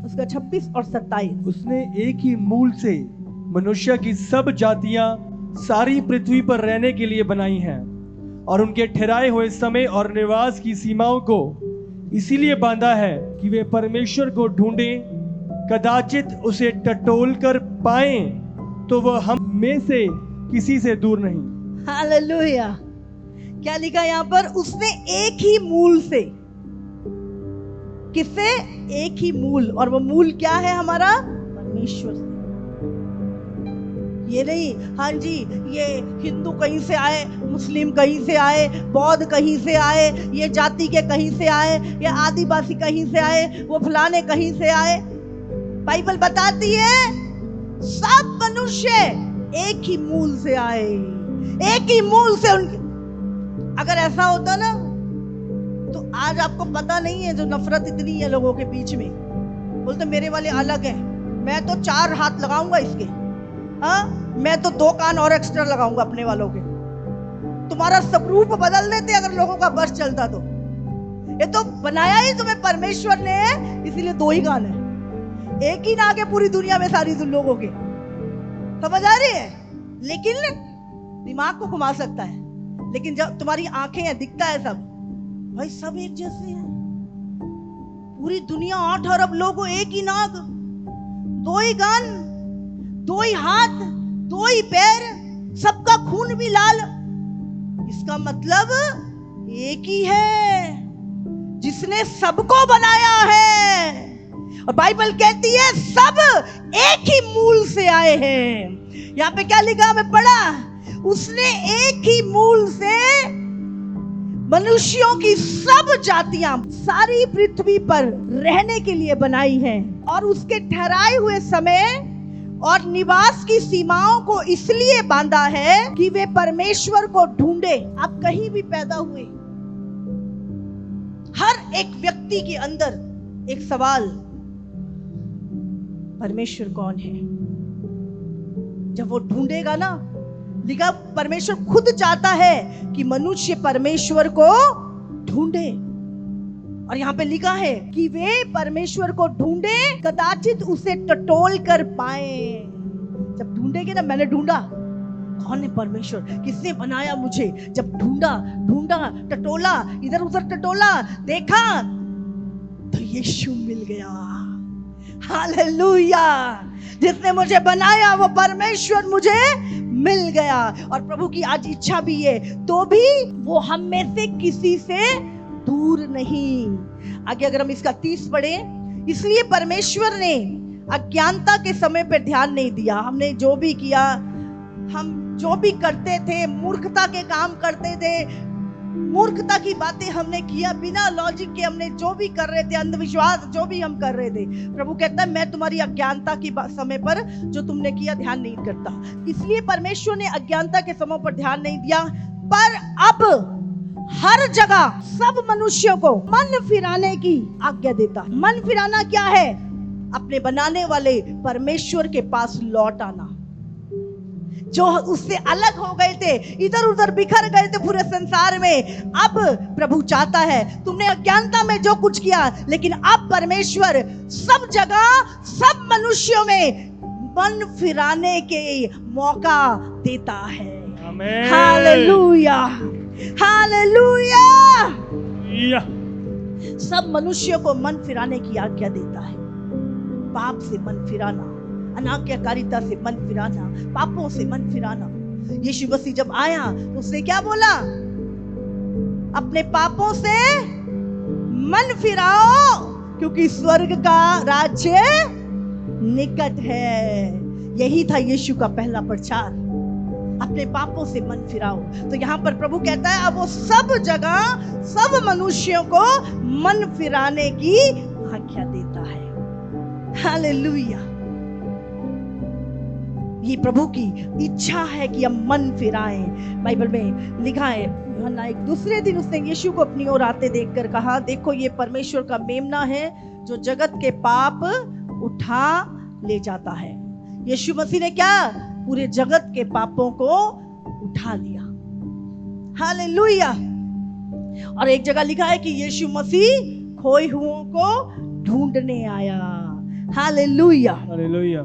उसका 26 और 27। उसने एक ही मूल से मनुष्य की सब जातियां सारी पृथ्वी पर रहने के लिए बनाई हैं और उनके ठहराए हुए समय और निवास की सीमाओं को इसीलिए बांधा है कि वे परमेश्वर को ढूंढें, कदाचित उसे टटोल कर पाएं तो वह हम में से किसी से दूर नहीं। हालेलुया। क्या लिखा यहाँ पर? उसने एक ही मूल से, किससे? एक ही मूल, और वो मूल क्या है हमारा? परमेश्वर से। ये नहीं हाँ जी ये हिंदू कहीं से आए, मुस्लिम कहीं से आए, बौद्ध कहीं से आए, ये जाति के कहीं से आए, ये आदिवासी कहीं से आए, वो फलाने कहीं से आए। बाइबल बताती है सब मनुष्य एक ही मूल से आए, एक ही मूल से उनके। अगर ऐसा होता ना तो आज आपको पता नहीं है जो नफरत इतनी है लोगों के बीच में। बोलते मेरे वाले अलग हैं, मैं तो 4 हाथ लगाऊंगा इसके, हाँ मैं तो 2 कान और एक्स्ट्रा लगाऊंगा अपने वालों के। तुम्हारा स्वरूप बदल देते अगर लोगों का बस चलता तो। ये तो बनाया ही तुम्हें परमेश्वर ने है, इसीलिए 2 ही कान है, एक ही ना के पूरी दुनिया में सारी लोगों के। समझ आ रही है? लेकिन दिमाग को घुमा सकता है, लेकिन जब तुम्हारी आंखें हैं दिखता है सब, भाई सब एक जैसे हैं। पूरी दुनिया 8 अरब लोगों, एक ही नाक, 2 ही कान, 2 ही हाथ, 2 ही पैर, सबका खून भी लाल। इसका मतलब एक ही है जिसने सबको बनाया है। और बाइबल कहती है सब एक ही मूल से आए हैं। यहाँ पे क्या लिखा हमें पढ़ा? उसने एक ही मूल से मनुष्यों की सब जातियां सारी पृथ्वी पर रहने के लिए बनाई हैं और उसके ठहराए हुए समय और निवास की सीमाओं को इसलिए बांधा है कि वे परमेश्वर को ढूंढे। आप कहीं भी पैदा हुए, हर एक व्यक्ति के अंदर एक सवाल, परमेश्वर कौन है? जब वो ढूंढेगा ना, लिखा परमेश्वर खुद चाहता है कि मनुष्य परमेश्वर को ढूंढे। और यहाँ पे लिखा है कि वे परमेश्वर को ढूंढे, कदाचित उसे टटोल कर पाए। जब ढूंढेगे ना, मैंने ढूंढा कौन है परमेश्वर, किसने बनाया मुझे, जब ढूंढा ढूंढा, टटोला, इधर उधर टटोला, देखा तो यीशु मिल गया। हालेलुया। जिसने मुझे बनाया वो परमेश्वर मुझे मिल गया। और प्रभु की आज इच्छा भी है, तो भी वो हम में से किसी से दूर नहीं। आगे अगर हम इसका 30 पढ़े, इसलिए परमेश्वर ने अज्ञानता के समय पर ध्यान नहीं दिया। हमने जो भी किया, हम जो भी करते थे, मूर्खता के काम करते थे, मूर्खता की बातें हमने किया, बिना लॉजिक के हमने जो भी कर रहे थे, अंधविश्वास जो भी हम कर रहे थे, प्रभु कहता है मैं तुम्हारी अज्ञानता की समय पर जो तुमने किया ध्यान नहीं करता। इसलिए परमेश्वर ने अज्ञानता के समय पर ध्यान नहीं दिया, पर अब हर जगह सब मनुष्यों को मन फिराने की आज्ञा देता। मन फिराना क्या है? अपने बनाने वाले परमेश्वर के पास लौट आना। जो उससे अलग हो गए थे, इधर उधर बिखर गए थे पूरे संसार में, अब प्रभु चाहता है, तुमने अज्ञानता में जो कुछ किया, लेकिन अब परमेश्वर सब जगह सब मनुष्यों में मन फिराने के मौका देता है। आमीन। Hallelujah, hallelujah. सब मनुष्यों को मन फिराने की आज्ञा देता है। पाप से मन फिराना, अनाज्ञाकारिता से मन फिराना, पापों से मन फिराना। यीशु मसीह जब आया तो उसने क्या बोला? अपने पापों से मन फिराओ, क्योंकि स्वर्ग का राज्य निकट है। यही था यीशु का पहला प्रचार, अपने पापों से मन फिराओ। तो यहाँ पर प्रभु कहता है अब वो सब जगह सब मनुष्यों को मन फिराने की आज्ञा देता है। हालेलुया। ये प्रभु की इच्छा है कि हम मन फिराएं। बाइबल में लिखा है, यूहन्ना एक दूसरे दिन उसने यीशु को अपनी ओर आते देखकर कहा, देखो ये परमेश्वर का मेमना है जो जगत के पाप उठा ले जाता है। यीशु मसीह ने क्या? पूरे जगत के पापों को उठा लिया। हालेलुया। और एक जगह लिखा है कि यीशु मसीह खोए हुओं को ढूंढने आया। हालेलुया। हालेलुया।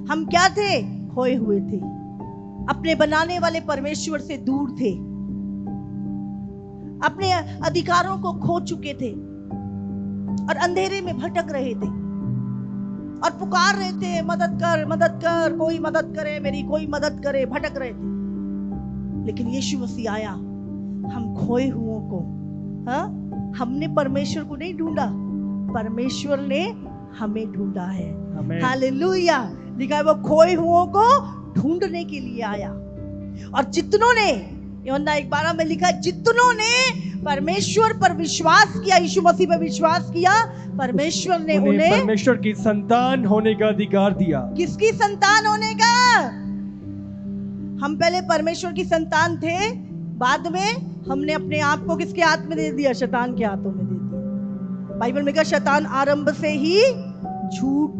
हम क्या थे? खोए हुए थे, अपने बनाने वाले परमेश्वर से दूर थे, अपने अधिकारों को खो चुके थे और अंधेरे में भटक रहे थे और पुकार रहे थे, मदद कर, मदद कर, कोई मदद करे मेरी, कोई मदद करे, भटक रहे थे। लेकिन यीशु मसीह आया, हम खोए हुओं को, हाँ, हमने परमेश्वर को नहीं ढूंढा, परमेश्वर ने हमें ढूंढा है। हालेलुया। लिखा है वो खोए हुओं को ढूंढने के लिए आया। और जितनों ने, यूहन्ना 1:12 में लिखा है, जितनों ने परमेश्वर पर विश्वास किया, यीशु मसीह पर विश्वास किया, परमेश्वर ने उन्हें परमेश्वर की संतान होने का अधिकार दिया। किसकी संतान होने का? हम पहले परमेश्वर की संतान थे, बाद में हमने अपने आप को किसके हाथ में दे दिया? शैतान के हाथों में दे दिया। बाइबल में कहा शैतान आरंभ से ही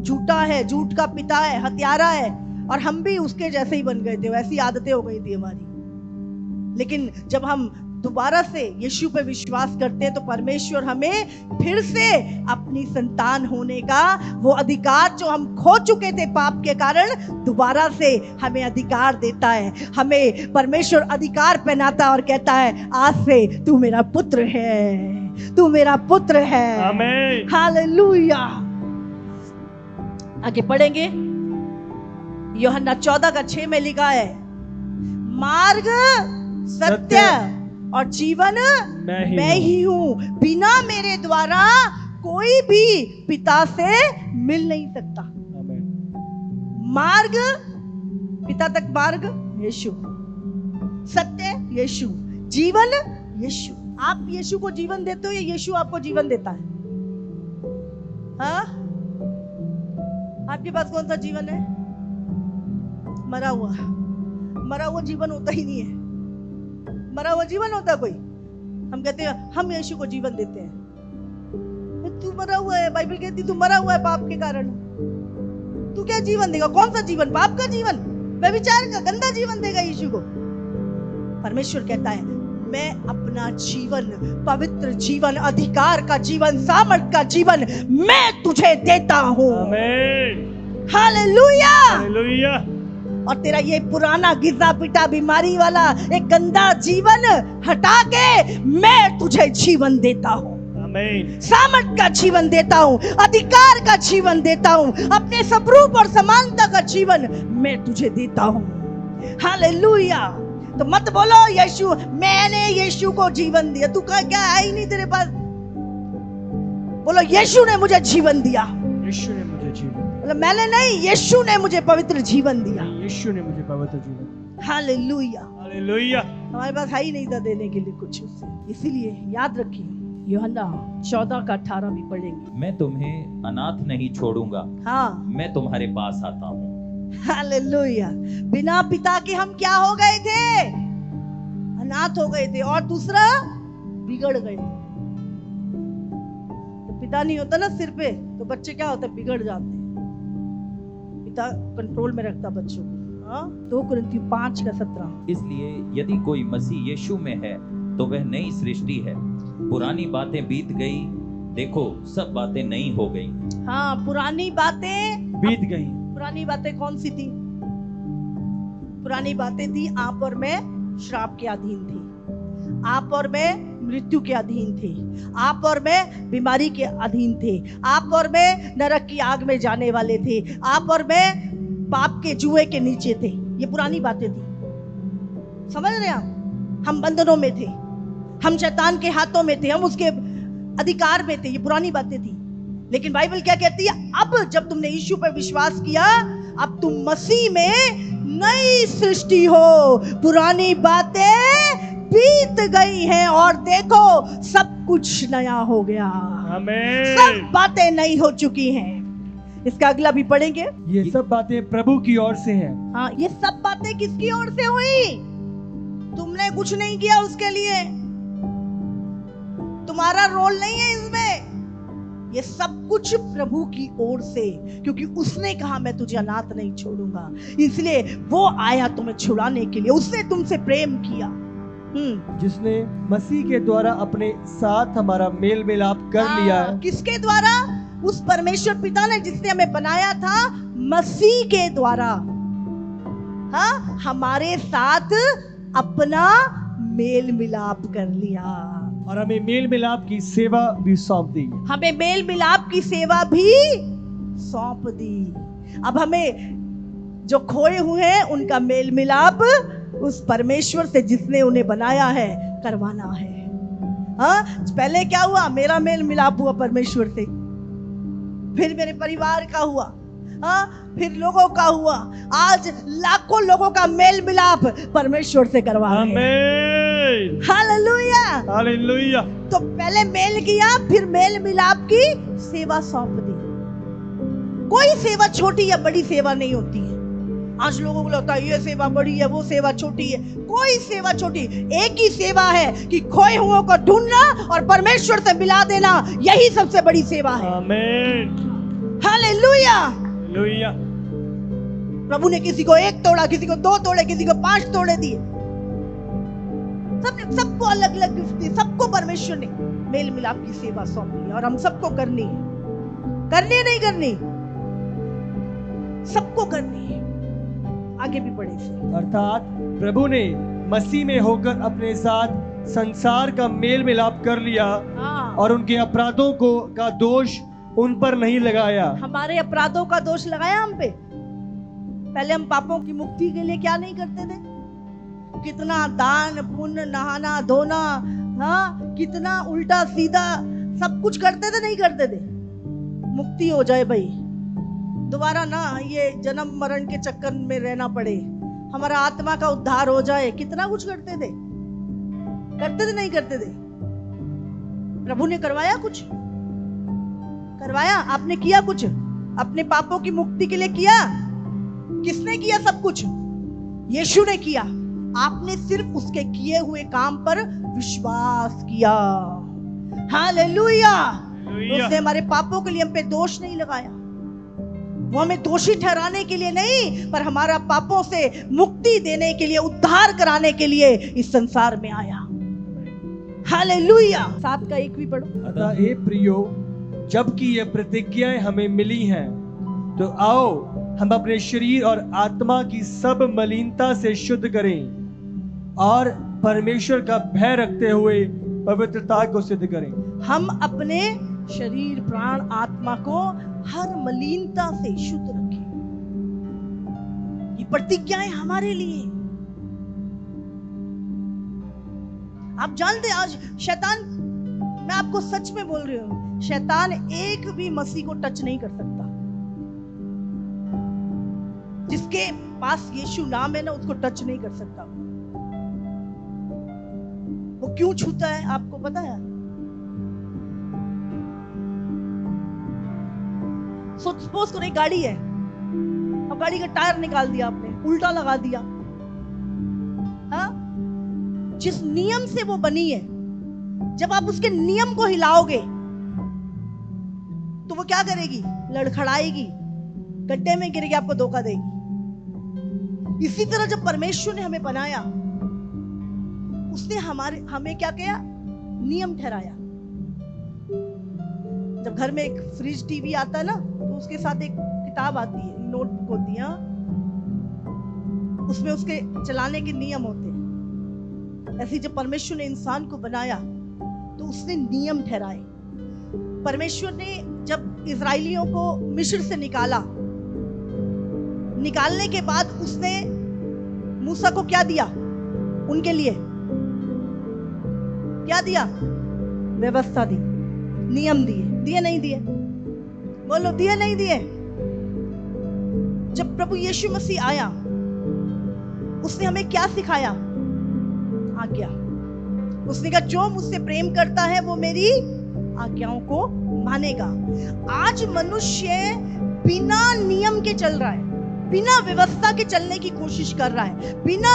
झूठा है, झूठ का पिता है, हत्यारा है, और हम भी उसके जैसे ही बन गए थे, वैसी आदतें हो गई थी हमारी। लेकिन जब हम दोबारा से यीशु पे विश्वास करते हैं तो परमेश्वर हमें फिर से अपनी संतान होने का वो अधिकार जो हम खो चुके थे पाप के कारण, दोबारा से हमें अधिकार देता है। हमें परमेश्वर अधिकार पहनाता और कहता है, आज से तू मेरा पुत्र है, तू मेरा पुत्र है। आमीन। हालेलुया। आगे पढ़ेंगे, यूहन्ना 14:6 में लिखा है, मार्ग, सत्य और जीवन मैं ही हूं, बिना मेरे द्वारा कोई भी पिता से मिल नहीं सकता। मार्ग, पिता तक मार्ग यीशु, सत्य यीशु, जीवन यीशु। आप यीशु को जीवन देते हो या यीशु आपको जीवन देता है? हाँ, आपके पास कौन सा जीवन है? मरा हुआ जीवन होता ही नहीं है। मरा हुआ जीवन होता कोई? हम कहते हैं हम यीशु को जीवन देते हैं। तू मरा हुआ है, बाइबल कहती तू मरा हुआ है पाप के कारण, तू क्या जीवन देगा? कौन सा जीवन? पाप का जीवन, व्यभिचार का गंदा जीवन देगा यीशु को? परमेश्वर कहता है, मैं अपना जीवन, पवित्र जीवन, अधिकार का जीवन, सामर्थ का जीवन मैं तुझे देता हूं। आमीन। हालेलुया। हालेलुया। और तेरा ये पुराना गिरता पिटा बीमारी वाला एक गंदा जीवन हटा के मैं तुझे जीवन देता हूँ। आमीन। सामर्थ का जीवन देता हूँ, अधिकार का जीवन देता हूँ, अपने स्वरूप और समानता का जीवन मैं तुझे देता हूँ। हालेलुया। तो मत बोलो यीशु, मैंने यीशु को जीवन दिया। तू क्या है ही नहीं तेरे पास। बोलो यीशु ने मुझे जीवन दिया। यीशु ने मुझे जीवन, मतलब मैंने नहीं, यीशु ने मुझे पवित्र जीवन दिया। यीशु ने मुझे पवित्र जीवन। हालेलुया। हालेलुया। हमारे पास है ही नहीं था देने के लिए कुछ उससे, इसीलिए याद रखिए, यूहन्ना 14:18 भी पढ़ेंगे। मैं तुम्हें अनाथ नहीं छोड़ूंगा, हाँ, मैं तुम्हारे पास आता हूँ। हालेलुया। बिना पिता के हम क्या हो गए थे? अनाथ हो गए थे। और दूसरा, बिगड़ गए। तो पिता नहीं होता ना सिर पे, तो बच्चे क्या होते? बिगड़ जाते हैं। पिता कंट्रोल में रखता बच्चों को। हाँ, 2 कुरिन्थियों 5:17। इसलिए यदि कोई मसीह यीशु में है तो वह नई सृष्टि है, पुरानी बातें बीत गई, देखो सब बातें नई हो गई। हाँ, पुरानी बातें बीत गई। पुरानी बातें कौन सी थी? पुरानी बातें थी, आप और मैं श्राप के अधीन थे, आप और मैं मृत्यु के अधीन थे, आप और मैं बीमारी के अधीन थे, आप और मैं नरक की आग में जाने वाले थे, आप और मैं पाप के जुए के नीचे थे। ये पुरानी बातें थी। समझ रहे हैं आप? हम बंधनों में थे, हम शैतान के हाथों में थे, हम उसके अधिकार में थे। ये पुरानी बातें थी। लेकिन बाइबल क्या कहती है? अब जब तुमने यीशु पर विश्वास किया, अब तुम मसीह में नई सृष्टि हो, पुरानी बातें बीत गई हैं और देखो सब कुछ नया हो गया। आमीन। सब बातें नई हो चुकी हैं। इसका अगला भी पढ़ेंगे। ये सब बातें प्रभु की ओर से हैं। हाँ, ये सब बातें किसकी ओर से हुई? तुमने कुछ नहीं किया उसके लिए, तुम्हारा रोल नहीं है इसमें। ये सब कुछ प्रभु की ओर से, क्योंकि उसने कहा मैं तुझे अनाथ नहीं छोड़ूंगा, इसलिए वो आया तुम्हें छुड़ाने के लिए। उसने तुमसे प्रेम किया। जिसने मसीह के द्वारा अपने साथ हमारा मेल मिलाप कर लिया है। किसके द्वारा? उस परमेश्वर पिता ने जिसने हमें बनाया था मसीह के द्वारा, हाँ, हमारे साथ अपना मेल मिलाप कर लिया और हमें मेल मिलाप की सेवा भी सौंप दी। हमें मेल मिलाप की सेवा भी सौंप दी। अब हमें जो खोए हुए हैं उनका मेल मिलाप उस परमेश्वर से जिसने उन्हें बनाया है करवाना है। हाँ, पहले क्या हुआ? मेरा मेल मिलाप हुआ परमेश्वर से, फिर मेरे परिवार का हुआ, हाँ, फिर लोगों का हुआ। आज लाखों लोगों का मेल मिलाप परमेश्वर से करवा रहे हैं। आमीन, हालेलुया, हालेलुया। तो पहले मेल किया, फिर मेल मिलाप की सेवा सौंप दी। कोई सेवा छोटी या बड़ी सेवा नहीं होती है। आज लोगों को लगता है ये सेवा बड़ी है, वो सेवा छोटी है। कोई सेवा छोटी, एक ही सेवा है कि खोए हुओं को ढूंढना और परमेश्वर से मिला देना, यही सबसे बड़ी सेवा है। आमीन, हालेलुया। हालेलुया। प्रभु ने किसी को 1 तोड़ा, किसी को 2 तोड़े, किसी को 5 तोड़े दिए। सबको अलग अलग गिफ्ट दी। सबको परमेश्वर ने मेल मिलाप की सेवा सौंपी है और हम सबको करनी है। करनी है नहीं करनी? सबको करनी है। आगे भी बढ़े से। अर्थात प्रभु ने मसीह में होकर अपने साथ संसार का मेल मिलाप कर लिया और उनके अपराधों का दोष उन पर नहीं लगाया। हमारे अपराधों का दोष लगाया हम पे। पहले हम पापों की मुक्ति के लिए क्या नहीं करते थे? कितना दान पुण्य, नहाना धोना, हाँ, कितना उल्टा सीधा सब कुछ करते थे, नहीं करते थे? मुक्ति हो जाए भाई, दोबारा ना ये जन्म मरण के चक्कर में रहना पड़े, हमारा आत्मा का उद्धार हो जाए, कितना कुछ करते थे। करते थे नहीं करते थे? प्रभु ने करवाया कुछ? करवाया? आपने किया कुछ? अपने पापों की मुक्ति के लिए किया? किसने किया सब कुछ? यीशु ने किया। आपने सिर्फ उसके किए हुए काम पर विश्वास किया। हालेलुया। उसने हमारे पापों के लिए हम पे दोष नहीं लगाया। वो हमें दोषी ठहराने के लिए नहीं, पर हमारा पापों से मुक्ति देने के लिए, उद्धार कराने के लिए इस संसार में आया। हालेलुया। 7:1 भी पढ़ो। अतः हे प्रियो, जबकि ये प्रतिज्ञाएं हमें मिली हैं, तो आओ हम अपने शरीर और आत्मा की सब मलिनता से शुद्ध करें और परमेश्वर का भय रखते हुए पवित्रता को सिद्ध करें। हम अपने शरीर, प्राण, आत्मा को हर मलिनता से शुद्ध रखें। ये प्रतिज्ञाएं हमारे लिए। आप जानते हैं आज शैतान, मैं आपको सच में बोल रही हूं, शैतान एक भी मसीह को टच नहीं कर सकता। जिसके पास यीशु नाम है ना, उसको टच नहीं कर सकता। वो क्यों छूता है आपको पता है? सपोज करो एक गाड़ी है, अब गाड़ी का टायर निकाल दिया आपने, उल्टा लगा दिया, हाँ? जिस नियम से वो बनी है, जब आप उसके नियम को हिलाओगे तो वो क्या करेगी? लड़खड़ाएगी, गड्ढे में गिरेगी, आपको धोखा देगी। इसी तरह जब परमेश्वर ने हमें बनाया, उसने हमें क्या किया? नियम ठहराया। जब घर में एक फ्रिज, टीवी आता है ना, तो उसके साथ एक किताब आती है, नोटबुक होती है, उसमें उसके चलाने के नियम होते हैं। ऐसे जब परमेश्वर ने इंसान को बनाया तो उसने नियम ठहराए। परमेश्वर ने जब इजराइलियों को मिस्र से निकाला, निकालने के बाद उसने मूसा को क्या दिया? उनके लिए क्या दिया? व्यवस्था दी, नियम दिए। दिए नहीं दिए? बोलो, दिए नहीं दिए? जब प्रभु यीशु मसीह आया, उसने हमें क्या सिखाया? आज्ञा। उसने कहा जो मुझसे प्रेम करता है वो मेरी आज्ञाओं को मानेगा। आज मनुष्य बिना नियम के चल रहा है, बिना व्यवस्था के चलने की कोशिश कर रहा है, बिना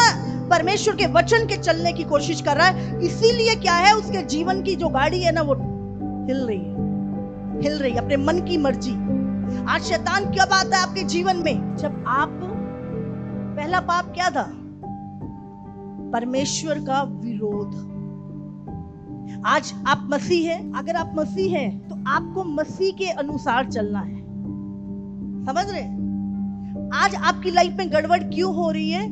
परमेश्वर के वचन के चलने की कोशिश कर रहा है। इसीलिए क्या है, उसके जीवन की जो गाड़ी है ना, वो हिल रही है अपने मन की मर्जी। आज शैतान कब आता है आपके जीवन में? जब आप, पहला पाप क्या था? परमेश्वर का विरोध। आज आप मसीह हैं, अगर आप मसीह हैं तो आपको मसीह के अनुसार चलना है। समझ रहे? आज आपकी लाइफ में गड़बड़ क्यों हो रही है?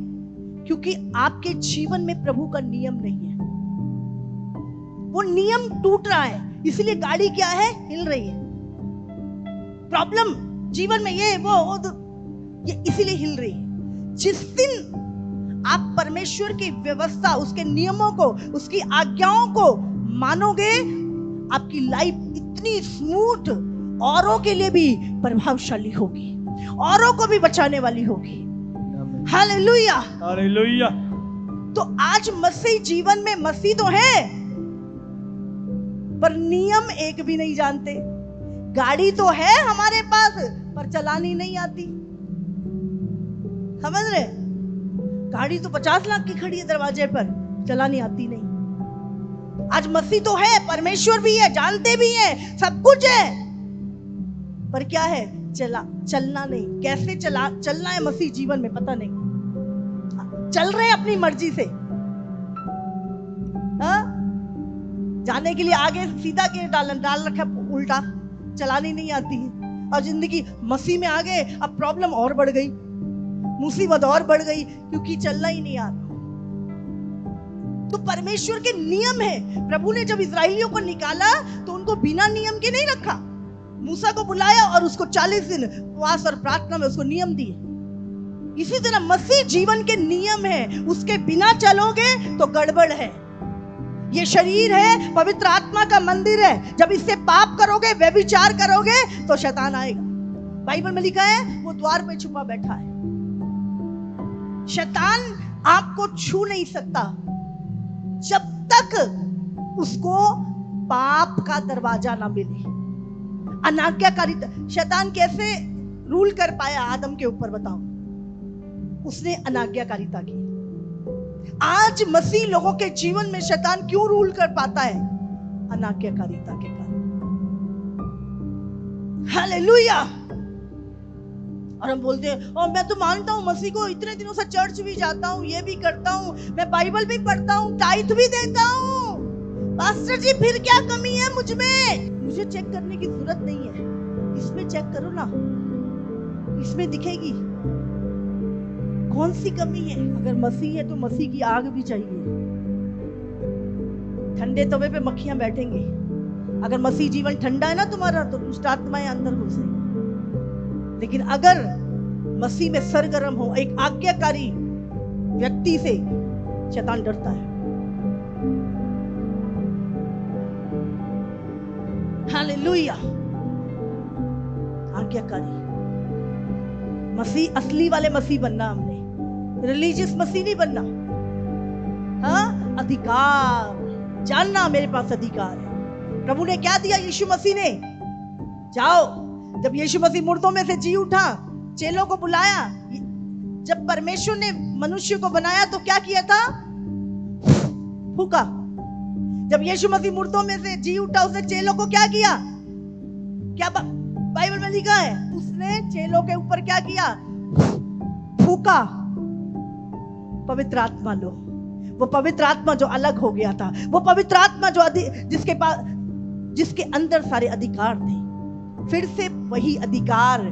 क्योंकि आपके जीवन में प्रभु का नियम नहीं है। वो नियम टूट रहा है, इसलिए गाड़ी क्या है, हिल रही है। प्रॉब्लम जीवन में ये वो ये इसीलिए हिल रही है। जिस दिन आप परमेश्वर की व्यवस्था, उसके नियमों को, उसकी आज्ञाओं को मानोगे, आपकी लाइफ इतनी स्मूथ, औरों के लिए भी प्रभावशाली होगी, औरों को भी बचाने वाली होगी। Hallelujah, hallelujah. तो आज मसीह जीवन में, मसीह तो है पर नियम एक भी नहीं जानते। गाड़ी तो है हमारे पास पर चलानी नहीं आती। समझ रहे? गाड़ी तो 50 लाख की खड़ी है दरवाजे पर, चलानी आती नहीं। आज मसीह तो है, परमेश्वर भी है, जानते भी है, सब कुछ है, पर क्या है, चलना नहीं। कैसे चलना है मसीह जीवन में पता नहीं। चल रहे अपनी मर्जी से, जाने के लिए आगे सीधा गेयर डाल रखा, उल्टा, चलानी नहीं आती है। और जिंदगी मसीह में आ गए, अब प्रॉब्लम और बढ़ गई, मुसीबत और बढ़ गई, क्योंकि चलना ही नहीं आता। तो परमेश्वर के नियम है। प्रभु ने जब इस्राएलियों को निकाला तो उनको बिना नियम के नहीं रखा। मूसा को बुलाया और उसको 40 दिन उपवास और प्रार्थना में उसको नियम दिए। इसी तरह मसीह जीवन के नियम है, उसके बिना चलोगे तो गड़बड़ है। ये शरीर है, पवित्र आत्मा का मंदिर है। जब इससे पाप करोगे, व्यभिचार करोगे तो शैतान आएगा। बाइबल में लिखा है वो द्वार पे छुपा बैठा है। शैतान आपको छू नहीं सकता जब तक उसको पाप का दरवाजा ना मिले। अनाज्ञाकारिता, शैतान कैसे रूल कर पाया आदम के ऊपर, बताओ? उसने अनाज्ञाकारिता की। आज मसीह लोगों के जीवन में शैतान क्यों रूल कर पाता है? अनाज्ञाकारिता के कारण। हालेलुया। और हम बोलते हैं, और मैं तो मानता हूं मसीह को, इतने दिनों से चर्च भी जाता हूं, ये भी करता हूं, मैं बाइबल भी पढ़ता हूं, टाइथ भी देता हूं, पास्टर जी फिर क्या कमी है मुझ में? मुझे चेक करने की जरूरत नहीं है, इसमें चेक करो ना, इसमें दिखेगी कौन सी कमी है। अगर मसीह है तो मसीह की आग भी चाहिए। ठंडे तवे पे मक्खियां बैठेंगी। अगर मसीह जीवन ठंडा है ना तुम्हारा, तो दुष्ट आत्माएं अंदर घुसेंगी। लेकिन अगर मसीह में सरगर्म हो, एक आज्ञाकारी व्यक्ति से शैतान डरता है। हालेलुया। आज्ञाकारी मसीह, असली वाले मसीह बनना हमने, रिलीजियस मसीह नहीं बनना। हाँ, अधिकार जानना, मेरे पास अधिकार है। प्रभु ने क्या दिया यीशु मसीह ने? जाओ। जब यीशु मसीह मुर्दों में से जी उठा, चेलों को बुलाया। जब परमेश्वर ने मनुष्य को बनाया तो क्या किया था? फूका। जब यीशु मसीह मुर्दों में से जी उठा, उसने चेलों को क्या किया? क्या बाइबल में लिखा है? उसने चेलों के ऊपर क्या किया? फूका। पवित्र आत्मा लो। वो पवित्र आत्मा जो अलग हो गया था, वो पवित्र आत्मा जो जिसके अंदर सारे अधिकार थे, फिर से वही अधिकार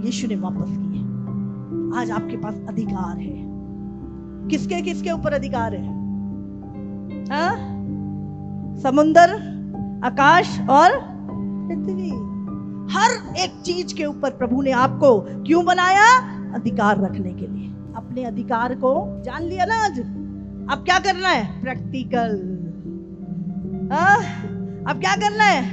यीशु ने वापस किए। आज आपके पास अधिकार है। किसके किसके ऊपर अधिकार है? समुंदर, आकाश और पृथ्वी, हर एक चीज के ऊपर प्रभु ने आपको क्यों बनाया? अधिकार रखने के लिए। अपने अधिकार को जान लिया ना आज? अब क्या करना है? प्रैक्टिकल। अब क्या करना है?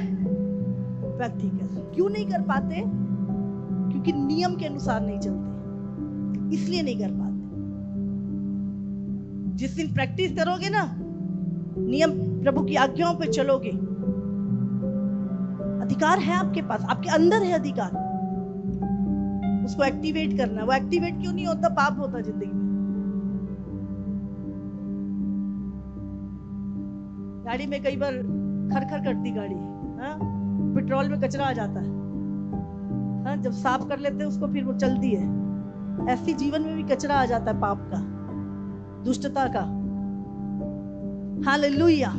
प्रैक्टिकल। क्यों नहीं कर पाते? क्योंकि नियम के अनुसार नहीं चलते, इसलिए नहीं कर पाते। जिस दिन प्रैक्टिस करोगे ना, नियम, प्रभु की आज्ञाओं पे चलोगे, अधिकार है आपके पास, आपके अंदर है अधिकार। उसको एक्टिवेट करना है। वो एक्टिवेट क्यों नहीं होता? पाप होता जिंदगी में। गाड़ी में कई बार खरखर करती गाड़ी, पेट्रोल में कचरा आ जाता है, जब साफ कर लेते हैं उसको फिर वो चलती है। ऐसी जीवन में भी कचरा आ जाता है, पाप का, दुष्टता का। हालेलुया।